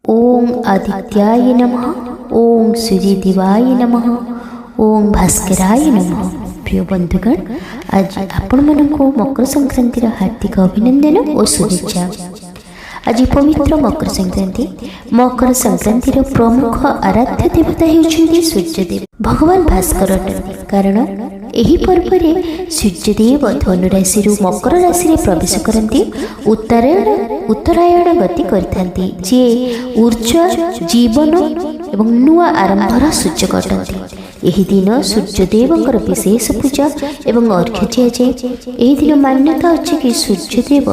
ओं आदित्याय नमः। ओं सूर्यदेवाय नमः। ओं भास्कराय नमः। प्रिय बंधुगण, आज आपण मानक मकर संक्रांतिर हार्दिक अभिनंदन और शुभेच्छा। आज पवित्र मकर संक्रांति। मकर संक्रांतिर प्रमुख आराध्य देवता हेउछन्ति सूर्यदेव। भगवान भास्कर अटंती, कारण एही पर्व रे सूर्यदेव धनुराशि मकर राशि रे प्रवेश करती उत्तरायण गति करथांती, जे ऊर्जा जीवन एवं नुआ आरंभर सूचक अटंती। एही दिन सूर्यदेवंकर विशेष पूजा एवं अर्घ्य दियाजाए। एही दिन मान्यता अछि कि सूर्यदेव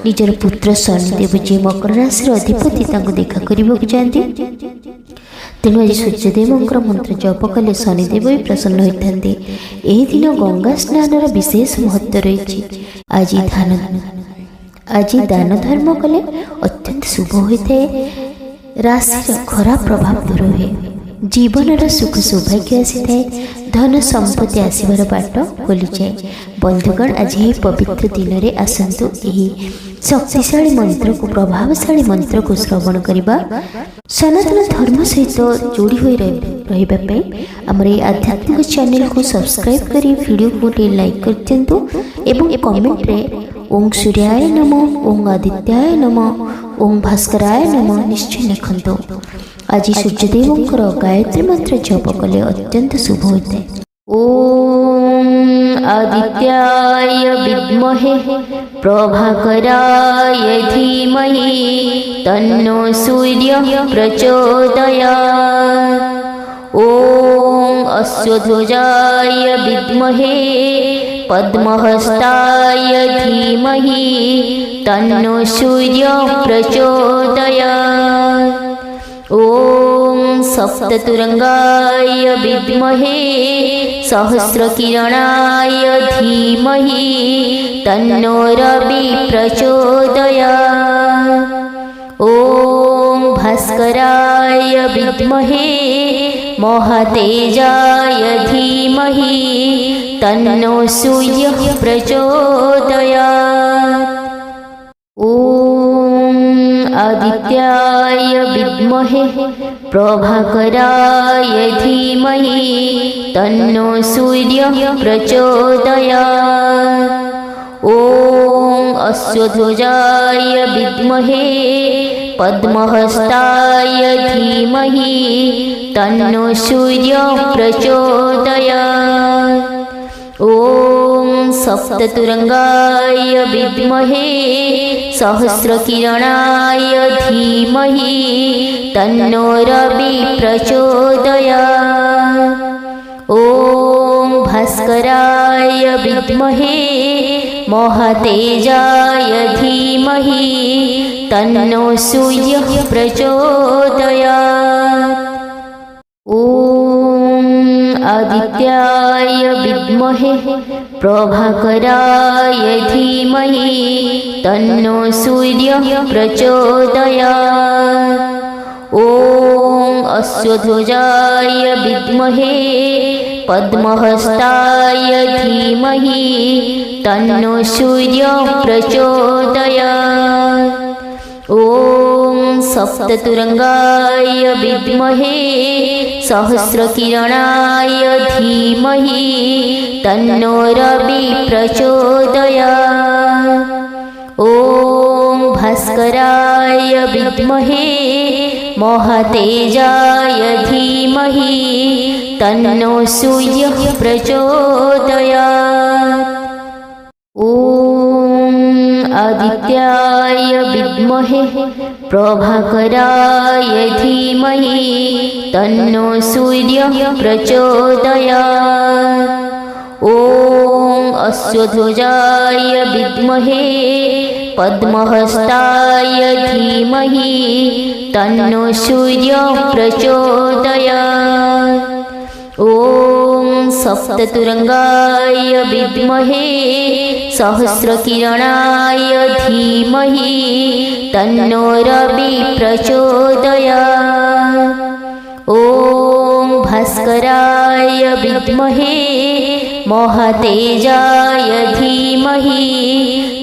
निजर पुत्र शनिदेव जे मकर राशि अधिपति तांको देखा करिबाक जांती। तेणु आज सूर्यदेवंकर मंत्र जप कले शनिदेव भी प्रसन्न होइथांते। एही दिन गंगा स्नानर विशेष महत्व रही। आज दान धर्म कले अत्यंत शुभ होता है। राशि खराब प्रभाव दूर हुए। जीवन सुख सौभाग्य आसी थाए। धन संपत्ति आसबार बाट खोली जाए। बंधुगण, आज यही पवित्र दिन में आसतु यही शक्तिशाली मंत्र को प्रभावशाली मंत्र को श्रवण करवा। सनातन धर्म सहित जोड़ी हुई रही आमर ये आध्यात्मिक चैनल को सब्सक्राइब करी वीडियो को लाइक कर दिंतु एवं कमेंट रे ओं सूर्याय नमः, ओं आदित्याय नमः, ओं भास्कराय नमः निश्चय लिखंतु। आज सूर्यदेवंकर गायत्री मंत्र जप कले अत्यंत शुभ होता है। ओं आदित्याय विद्महे प्रभाकराय धीमहि तन्नो सूर्य प्रचोदयात्। ओं अश्वध्वजाय विद्महे पद्महस्ताय धीमहि तन्नो सूर्य प्रचोदयात्। ओं सप्ततुरंगाय विद्महे सहस्रकिरणाय धीमहि तन्नो रवि प्रचोदयात्। ओं भास्कराय विद्महे महातेजाय धीमहि तन्नो सूर्य प्रचोदयात्। ओं आदित्याय विद्महे प्रभाकराय धीमहि तन्नो सूर्य प्रचोदयात्। ओं अश्वध्वजाय विद्महे पद्महस्ताय धीमहि तन्नो सूर्य प्रचोदयात्। ओं सप्ततुरंगाय विद्महे सहस्रकिरणाय धीमहि तन्नो रवि प्रचोदयात्। ओं भास्कराय विद्महे महातेजाय धीमहि तन्नो सूर्य प्रचोदयात्। ओं आदित्याय विद्महे प्रभाकराय धीमहि तन्नो सूर्य प्रचोदयात्। ओं अश्वध्वजाय विद्महे पद्महस्ताय धीमहि तन्नो सूर्य प्रचोदयात्। ओं सप्ततुरंगाय विद्महे सहस्रकिरणाय धीमहि तन्नो रवि प्रचोदयात्। ओं भास्कराय विद्महे महातेजाय धीमहि तन्नो सूर्य प्रचोदयात्। ओं आदित्याय विद्महे प्रभाकराय धीमहि तन्नो सूर्य प्रचोदयात्। ओं अश्वध्वजाय विद्महे पद्महस्ताय धीमहि तन्नो सूर्य प्रचोदयात्। ओं सप्ततुरंगाय विद्महे सहस्रकिरणाय धीमहि तन्नो रवि प्रचोदयात्। ओं भास्कराय विद्महे महातेजाय धीमहि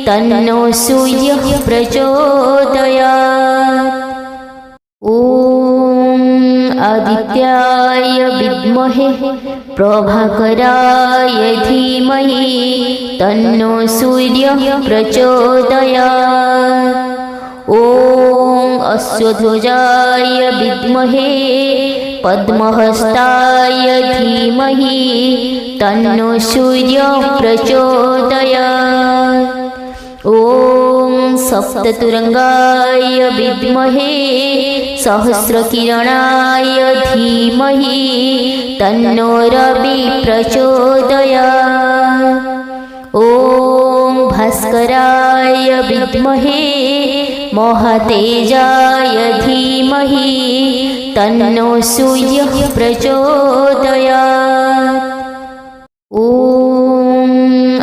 तन्नो सूर्य प्रचोदयात्। ॐ आदित्याय विद्महे प्रभाकराय धीमहि तन्नो सूर्यः प्रचोदयात्। ॐ अश्वध्वजाय विद्महे पद्महस्ताय धीमहि तन्नो सूर्यः प्रचोदयात्। ॐ सप्ततुरंगाय विद्महे सहस्रकिरणाय धीमहि तन्नो रविः प्रचोदयात्। ॐ भास्कराय विद्महे महातेजाय धीमहि तन्नो सूर्यः प्रचोदयात्। ॐ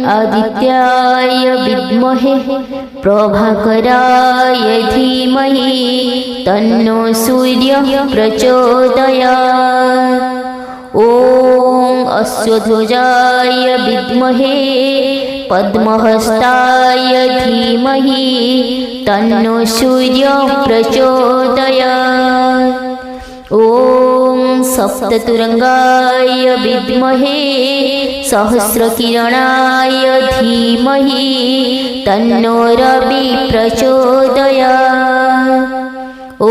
आदित्याय विद्महे प्रभाकराय धीमहि तन्नो सूर्यः प्रचोदयात्। ॐ अश्वध्वजाय विद्महे पद्महस्ताय धीमहि तन्नो सूर्यः प्रचोदयात्। ॐ सप्ततुरंगाय विद्महे सहस्रकिरणाय धीमहि तन्नो रविः प्रचोदयात्। ॐ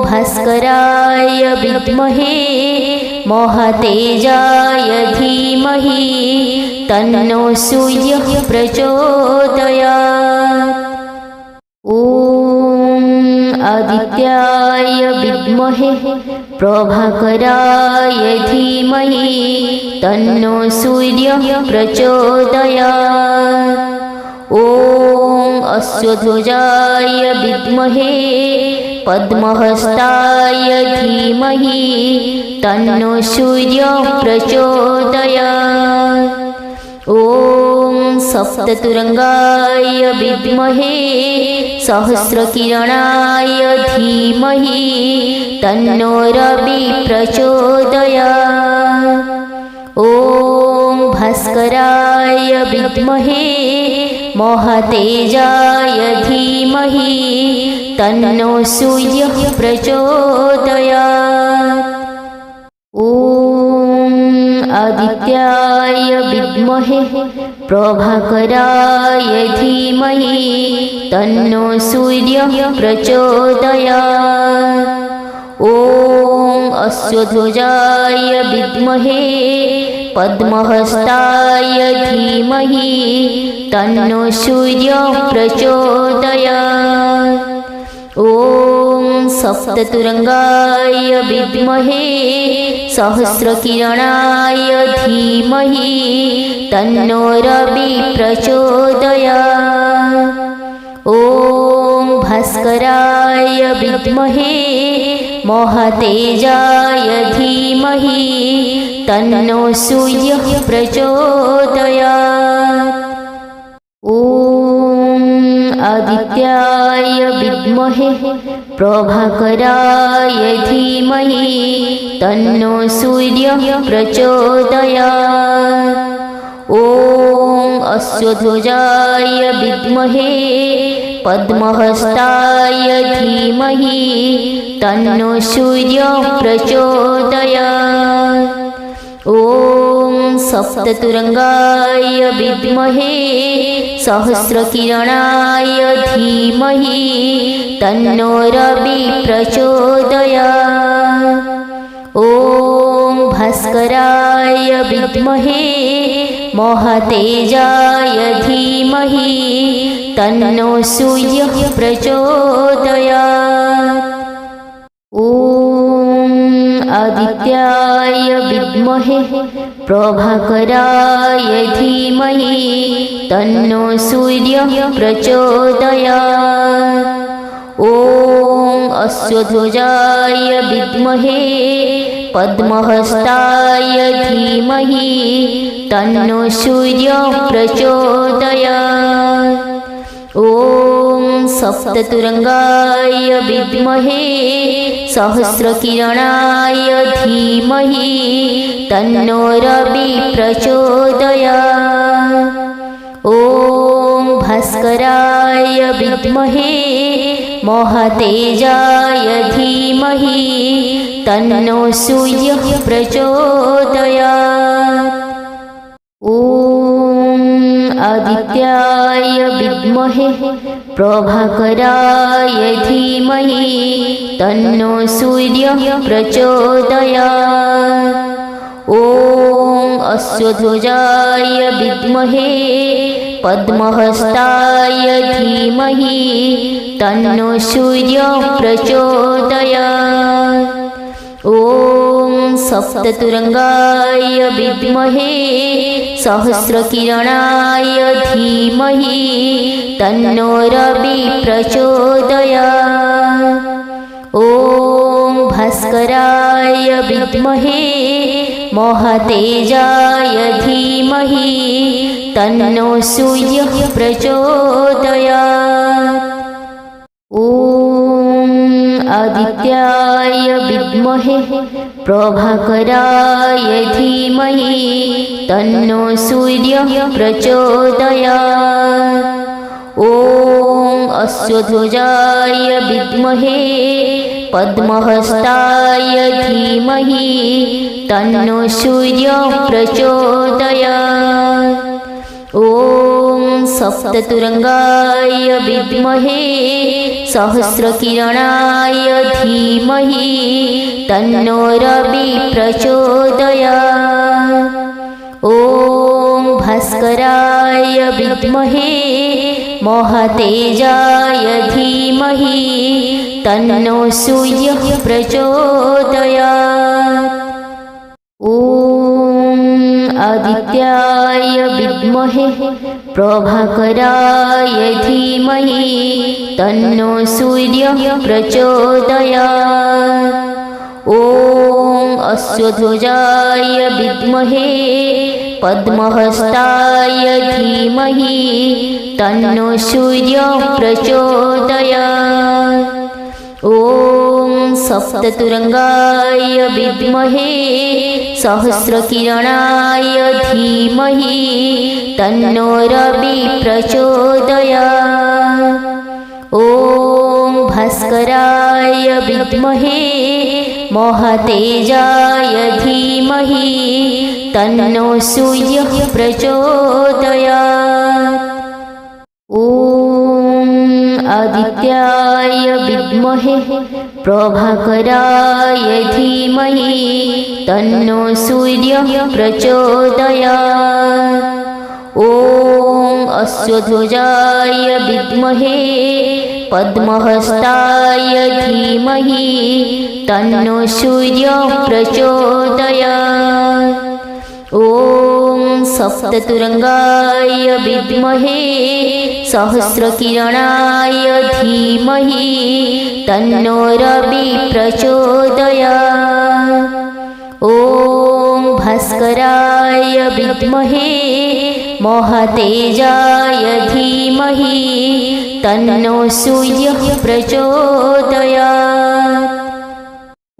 भास्कराय विद्महे महातेजाय धीमहि तन्नो सूर्यः प्रचोदयात्। ॐ आदित्याय विद्महे प्रभाकराय धीमहि तन्नो सूर्यः प्रचोदयात्। ॐ अश्वध्वजाय विद्महे पद्महस्ताय धीमहि तन्नो सूर्यः प्रचोदयात्। ॐ सप्ततुरंगाय विद्महे सहस्रकिरणाय धीमहि तन्नो रविः प्रचोदयात्। ॐ भास्कराय विद्महे महातेजाय धीमहि तन्नो सूर्यः प्रचोदयात्। ॐ आदित्याय विद्महे प्रभाकराय धीमहि तन्नो सूर्यः प्रचोदयात्। ॐ अश्वध्वजाय विद्महे पद्महस्ताय धीमहि तन्नो सूर्यः प्रचोदयात्। ॐ सप्ततुरंगाय विद्महे सहस्रकिरणाय धीमहि तन्नो रविः प्रचोदयात्। ॐ भास्कराय विद्महे महातेजाय धीमहि तन्नो सूर्यः प्रचोदयात्। ॐ आदित्याय विद्महे प्रभाकराय धीमहि तन्नो सूर्यः प्रचोदयात्। ॐ अश्वध्वजाय विद्महे पद्महस्ताय धीमहि तन्नो सूर्यः प्रचोदयात्। ॐ सप्ततुरंगाय विद्महे सहस्रकिरणाय धीमहि तन्नो रविः प्रचोदयात्। ॐ भास्कराय विद्महे महातेजाय धीमहि तन्नो सूर्यः प्रचोदयात्। ॐ आदित्याय विद्महे प्रभाकराय धीमहि तन्नो सूर्यः प्रचोदयात्। ॐ अश्वध्वजाय विद्महे पद्महस्ताय धीमहि तन्नो सूर्यः प्रचोदयात्। ॐ सप्ततुरंगाय विद्महे सहस्रकिरणाय धीमहि तन्नो रविः प्रचोदयात्। ॐ भास्कराय विद्महे महातेजाय धीमहि तन्नो सूर्यः प्रचोदयात्। ॐ आदित्याय विद्महे प्रभाकराय धीमहि तन्नो सूर्यः प्रचोदयात्। ॐ अश्वध्वजाय विद्महे पद्महस्ताय धीमहि तन्नो सूर्यः प्रचोदयात्। ॐ सप्ततुरंगाय विद्महे सहस्रकिरणाय धीमहि तन्नो रवि प्रचोदयात्। ॐ भास्कराय विद्महे महातेजाय धीमहि तन्नो सूर्यः प्रचोदयात्। ॐ आदित्याय विद्महे प्रभाकराय धीमहि तन्नो सूर्यः प्रचोदयात्। ॐ अश्वध्वजाय विद्महे पद्महस्ताय धीमहि तन्नो सूर्यः प्रचोदयात्। ॐ सप्ततुरंगाय विद्महे सहस्रकिरणाय धीमहि तन्नो रवि प्रचोदयात्। ॐ भास्कराय विद्महे महातेजाय धीमहि तन्नो सूर्यः प्रचोदयात्। ॐ आदित्याय विद्महे प्रभाकराय धीमहि तन्नो सूर्यः प्रचोदयात्। ॐ अश्वध्वजाय विद्महे पद्महस्ताय धीमहि तन्नो सूर्यः प्रचोदयात्। ॐ सप्ततुरंगाय विद्महे सहस्रकिरणाय धीमहि तन्नो रवि प्रचोदयात्। ॐ भास्कराय विद्महे महातेजाय धीमहि तन्नो सूर्यः प्रचोदयात्। ॐ आदित्याय विद्महे प्रभाकराय धीमहि तन्नो सूर्यः प्रचोदयात्। ॐ अश्वध्वजाय विद्महे पद्महस्ताय धीमहि तन्नो सूर्यः प्रचोदयात्। ॐ सप्ततुरंगाय विद्महे सहस्रकिरणाय धीमहि तन्नो रवि प्रचोदयात्। ॐ भास्कराय विद्महे महातेजाय धीमहि तन्नो सूर्यः प्रचोदयात्।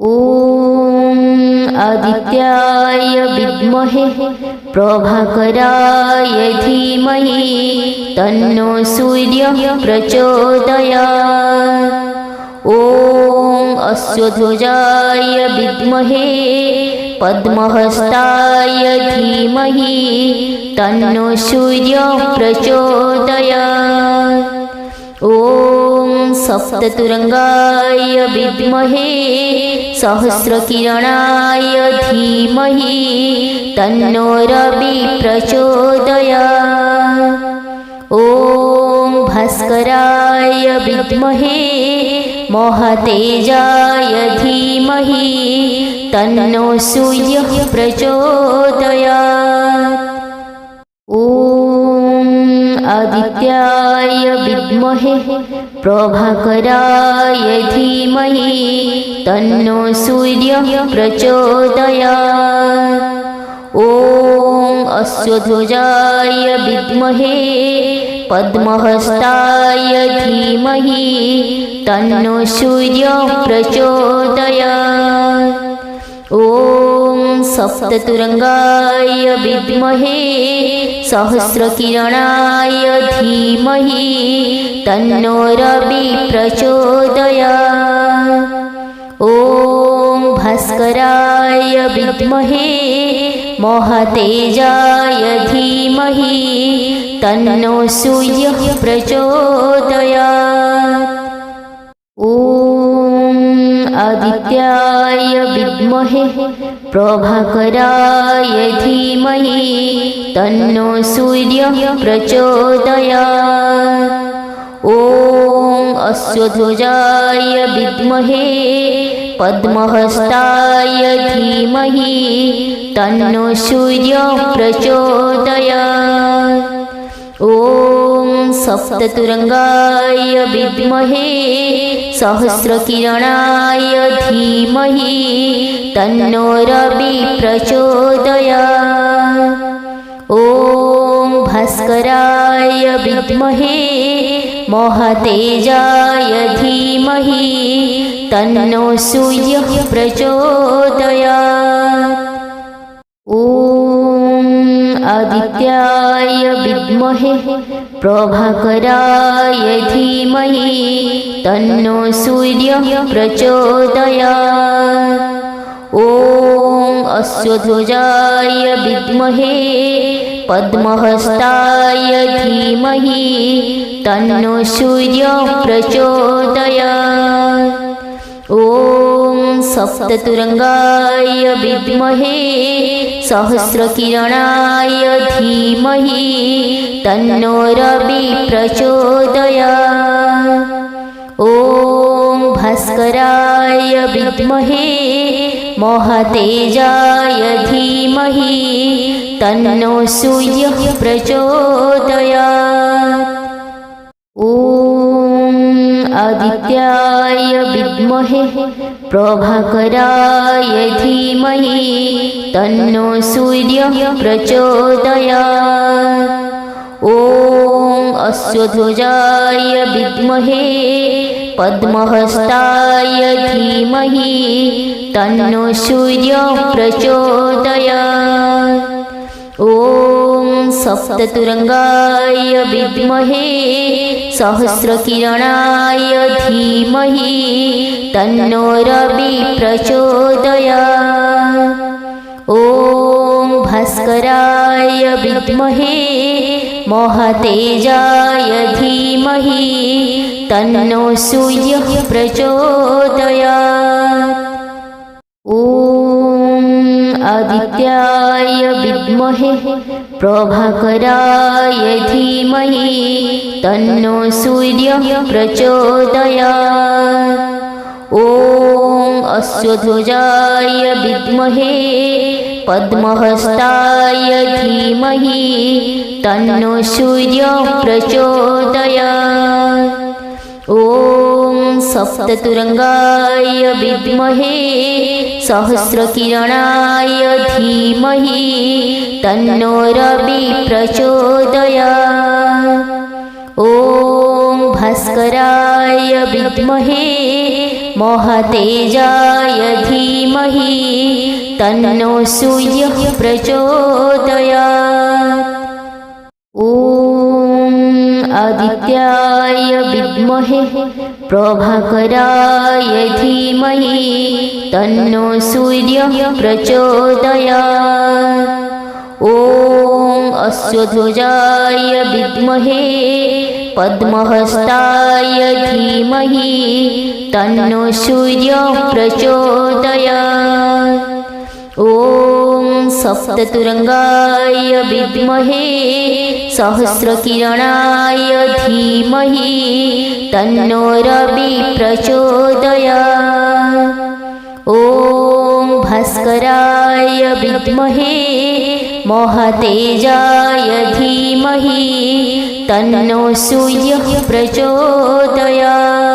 ॐ आदित्याय विद्महे प्रभाकराय धीमहि तन्नो सूर्यः प्रचोदयात्। ॐ अश्वध्वजाय विद्महे पद्महस्ताय धीमहि तन्नो सूर्यः प्रचोदयात्। ॐ सप्ततुरंगाय विद्महे सहस्रकिरणाय धीमहि तन्नो रवि प्रचोदयात्। ॐ भास्कराय विद्महे महातेजाय धीमहि तन्नो सूर्यः प्रचोदयात्। ॐ आदित्याय विद्महे प्रभाकराय धीमहि तन्नो सूर्यः प्रचोदयात्। ॐ अश्वध्वजाय विद्महे पद्महस्ताय धीमहि तन्नो सूर्यः प्रचोदयात्। ॐ सप्ततुरंगाय विद्महे सहस्रकिरणाय धीमहि तन्नो रविः प्रचोदयात्। ॐ भास्कराय विद्महे महातेजाय धीमहि तन्नो सूर्यः प्रचोदयात्। ॐ आदित्याय विद्महे प्रभाकराय धीमहि तन्नो सूर्यः प्रचोदयात्। ॐ अश्वध्वजाय विद्महे पद्महस्ताय धीमहि तन्नो सूर्यः प्रचोदयात्। ॐ सप्ततुरंगाय विद्महे सहस्रकिरणाय धीमहि तन्नो रविः प्रचोदयात्। ॐ भास्कराय विद्महे महातेजाय धीमहि तन्नो सूर्यः प्रचोदयात्। ॐ आदित्याय विद्महे प्रभाकराय धीमहि तन्नो सूर्यः प्रचोदयात्। ॐ अश्वध्वजाय विद्महे पद्महस्ताय धीमहि तन्नो सूर्यः प्रचोदयात्। ॐ सप्ततुरंगाय विद्महे सहस्रकिरणाय धीमहि तन्नो रविः प्रचोदयात्। ॐ भास्कराय विद्महे महातेजाय धीमहि तन्नो सूर्यः प्रचोदयात्। ॐ आदित्याय विद्महे प्रभाकराय धीमहि तन्नो सूर्यः प्रचोदयात्। ॐ अश्वध्वजाय विद्महे पद्महस्ताय धीमहि तन्नो सूर्यः प्रचोदयात्। ॐ सप्ततुरंगाय विद्महे सहस्रकिरणाय धीमहि तन्नो रविः प्रचोदयात्। ॐ भास्कराय विद्महे महातेजाय धीमहि तन्नो सूर्यः प्रचोदयात्। ॐ आदित्याय विद्महे प्रभाकराय धीमहि तन्नो सूर्यः प्रचोदयात्। ॐ अश्वध्वजाय विद्महे पद्महस्ताय धीमहि तन्नो सूर्यः प्रचोदयात्। ॐ सप्ततुरंगाय विद्महे सहस्रकिरणाय धीमहि तन्नो रविः प्रचोदयात्। ॐ भास्कराय विद्महे महातेजाय धीमहि तन्नो सूर्यः प्रचोदयात्। ॐ आदित्याय विद्महे प्रभाकराय धीमहि तन्नो सूर्यः प्रचोदयात्। ॐ अश्वध्वजाय विद्महे पद्महस्ताय धीमहि तन्नो सूर्यः प्रचोदयात्। ॐ सप्ततुरंगाय विद्महे सहस्रकिरणाय धीमहि तन्नो रविः प्रचोदयात्। ॐ भास्कराय विद्महे महातेजाय धीमहि तन्नो सूर्यः प्रचोदयात्।